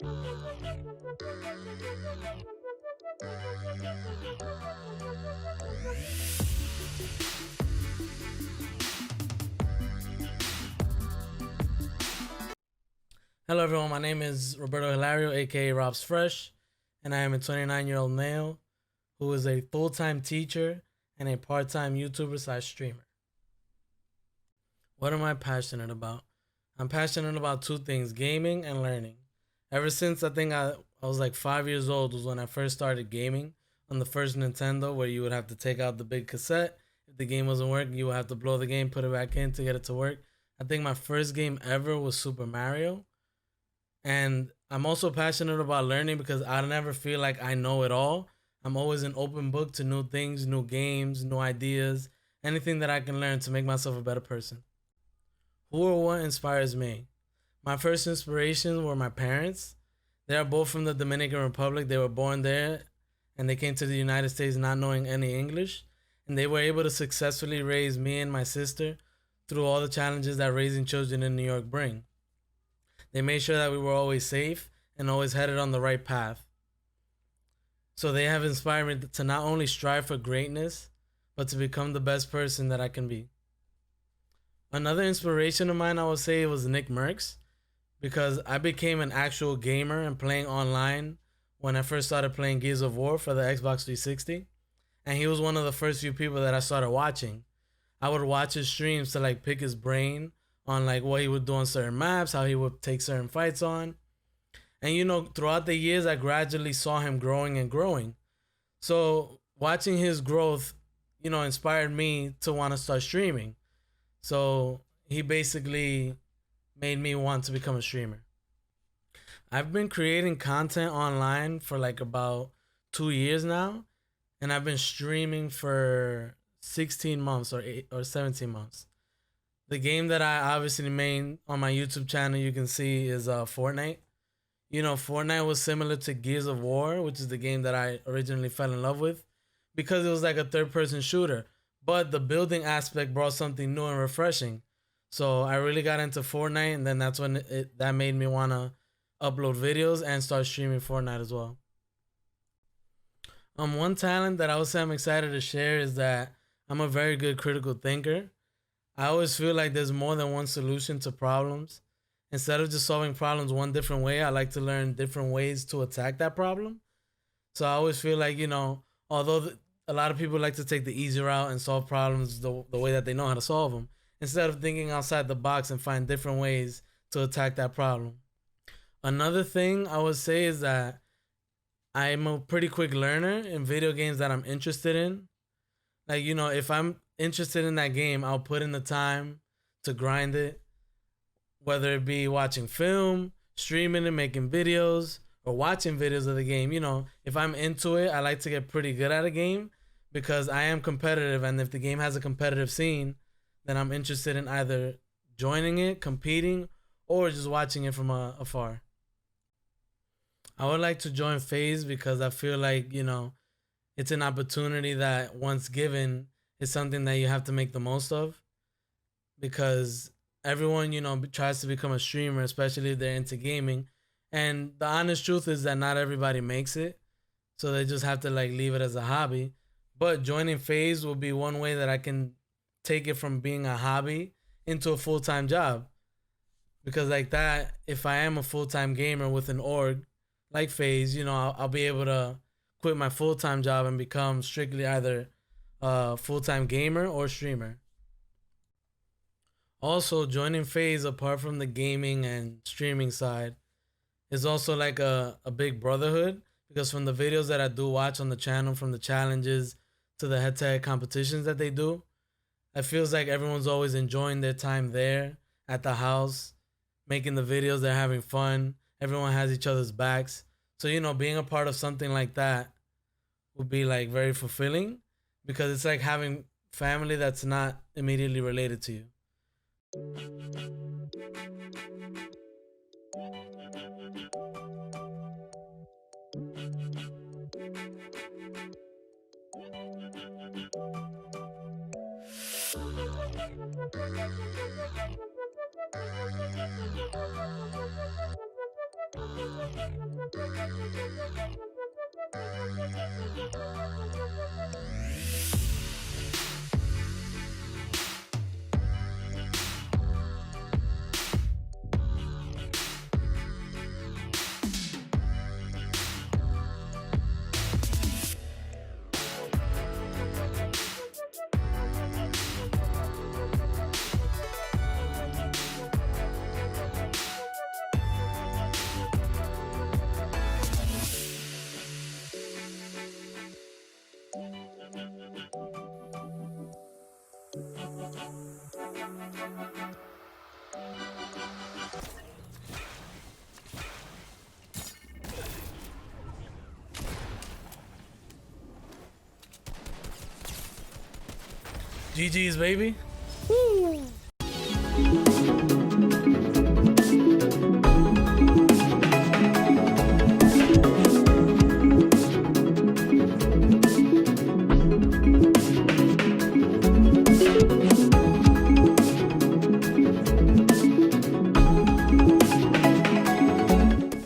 Hello, everyone. My name is Roberto Hilario, aka Rob's Fresh, and I am a 29-year-old male who is a full-time teacher and a part-time YouTuber/streamer. What am I passionate about? I'm passionate about two things: gaming and learning. Ever since I was like 5 years old was when I first started gaming on the first Nintendo, where you would have to take out the big cassette. If the game wasn't working, you would have to blow the game, put it back in to get it to work. I think my first game ever was Super Mario. And I'm also passionate about learning because I never feel like I know it all. I'm always an open book to new things, new games, new ideas, anything that I can learn to make myself a better person. Who or what inspires me? My first inspirations were my parents. They are both from the Dominican Republic. They were born there and they came to the United States not knowing any English. And they were able to successfully raise me and my sister through all the challenges that raising children in New York bring. They made sure that we were always safe and always headed on the right path. So they have inspired me to not only strive for greatness, but to become the best person that I can be. Another inspiration of mine, I would say, was Nick Merckx, because I became an actual gamer and playing online when I first started playing Gears of War for the Xbox 360. And he was one of the first few people that I started watching. I would watch his streams to like pick his brain on like what he would do on certain maps, how he would take certain fights on. And throughout the years I gradually saw him growing and growing. So watching his growth, inspired me to want to start streaming. So he basically made me want to become a streamer. I've been creating content online for like about 2 years now, and I've been streaming for 16 months or 17 months. The game that I obviously made on my YouTube channel, you can see, is Fortnite. Fortnite was similar to Gears of War, which is the game that I originally fell in love with, because it was like a third-person shooter. But the building aspect brought something new and refreshing. So I really got into Fortnite, and then that's when that made me want to upload videos and start streaming Fortnite as well. One talent that I would say I'm excited to share is that I'm a very good critical thinker. I always feel like there's more than one solution to problems. Instead of just solving problems one different way, I like to learn different ways to attack that problem. So I always feel like, although a lot of people like to take the easy route and solve problems the way that they know how to solve them, instead of thinking outside the box and find different ways to attack that problem. Another thing I would say is that I'm a pretty quick learner in video games that I'm interested in. Like, if I'm interested in that game, I'll put in the time to grind it, whether it be watching film, streaming and making videos, or watching videos of the game. If I'm into it, I like to get pretty good at a game because I am competitive, and if the game has a competitive scene, then I'm interested in either joining it, competing, or just watching it from afar. I would like to join FaZe because I feel like, it's an opportunity that once given is something that you have to make the most of, because everyone, tries to become a streamer, especially if they're into gaming. And the honest truth is that not everybody makes it. So they just have to like leave it as a hobby. But joining FaZe will be one way that I can take it from being a hobby into a full-time job. Because like that, if I am a full-time gamer with an org like FaZe, I'll be able to quit my full-time job and become strictly either a full-time gamer or streamer. Also, joining FaZe, apart from the gaming and streaming side, is also like a big brotherhood, because from the videos that I do watch on the channel, from the challenges to the head-to-head competitions that they do, it feels like everyone's always enjoying their time there at the house, making the videos, they're having fun. Everyone has each other's backs. So, being a part of something like that would be like very fulfilling, because it's like having family that's not immediately related to you. GG's, baby. Woo.